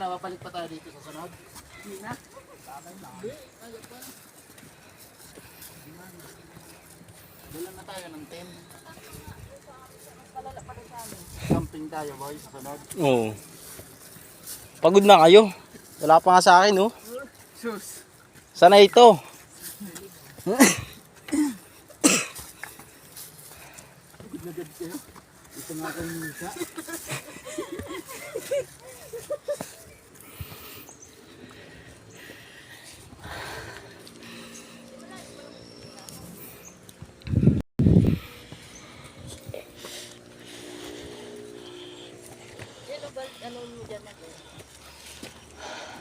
Mabalik pa tayo dito sa sunod? Hindi na. Dala na tayo ng tent. Camping tayo boy sa sunod. Oo. Pagod na kayo. Wala pa nga sa akin, oh. Sus. Sana ito. Pagod na gad kayo. Ito nga kayo misa.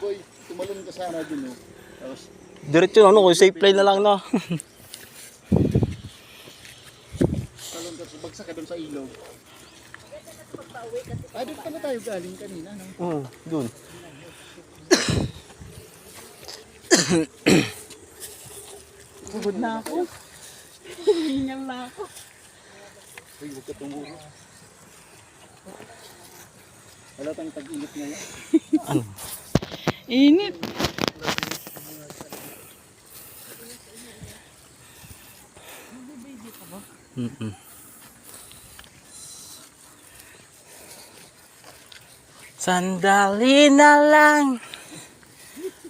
Boy, tumalon ka sana dun, oh. Tapos, Diretso, ano, kung safe line na lang, no? talon ka, bagsak ka dun sa ilog. Ah, doon pala tayo galing kanina, no? Oo, dun. Pagod na ako. Hingal na ako. Uy, huwag ka tumuho. Wala tayong tag-init ngayon. Ano? Init. Sandali na lang.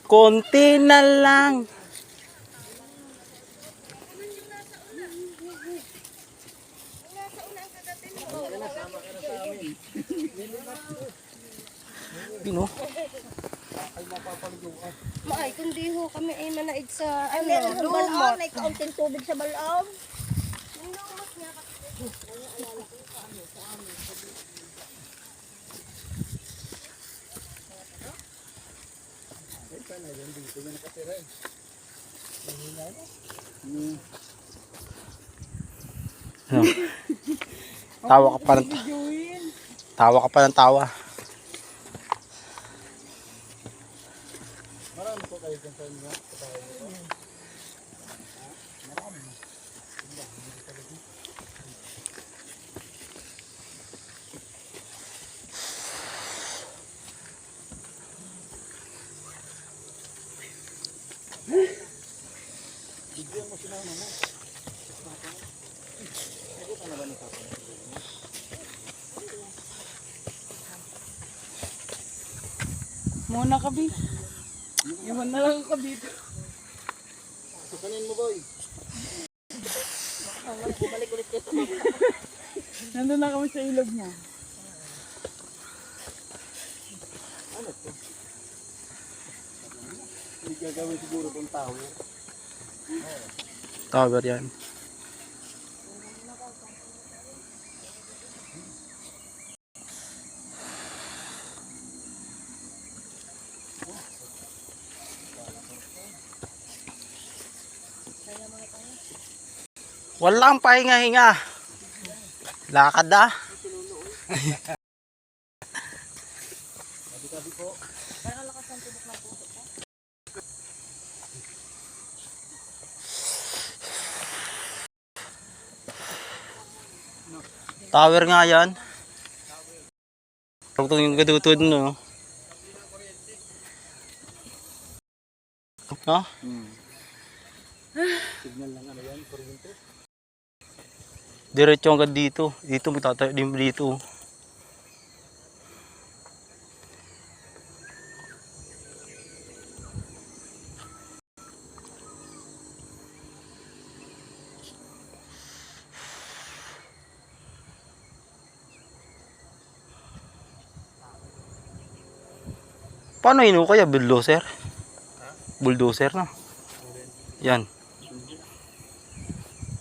Konti na lang. Pino? Maay, kundi ho kami ay manaig sa lumot. May kaunting tubig sa balaw. Ano? Tawa ka pa ng tawa ka pa ng tawa. Marami po kayo dyan sa inyo. Bigyan mo sila mo. Muna ka, Bi. Iwan na lang ka dito. Sukanin mo, boy. Bumalik ulit dito. Nandun na kami sa ilog niya. Ano to? Hindi gagawin siguro itong tower. Tower yan. Walang pahinga-hinga. Lakad ah. Sabi po. Tower nga yan. Ito yung gadutod no. Ha? Signal lang ano yan, kuryente. Diretso hanggang dito. Dito magtatayo din dito. Paano ino kaya bulldozer? Bulldozer na. Yan.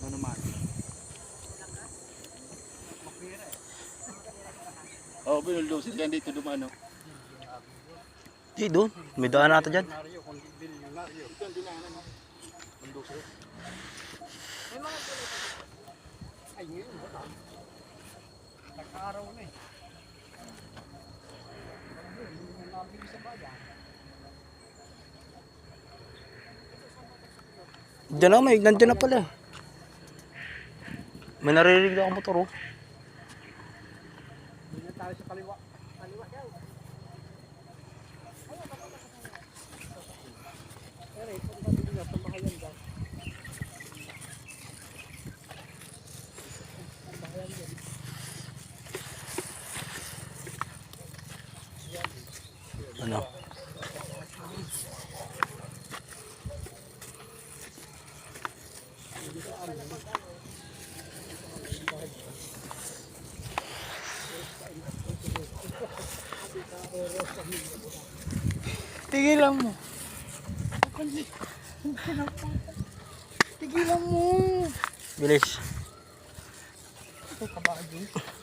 Ano man? Oh, binuldosin yan dito dumano. Di doon. May daan natin dyan. Ito ang dinaanan mo. Bulldozer. Ay, ngayon mo na. Nag-araw na eh. Diyan na, nandiyan na pala. May naririnig ako motor oh. Ano? Tigilan mo. Tigilan mo. Bilis. Ito ka ba, Jun?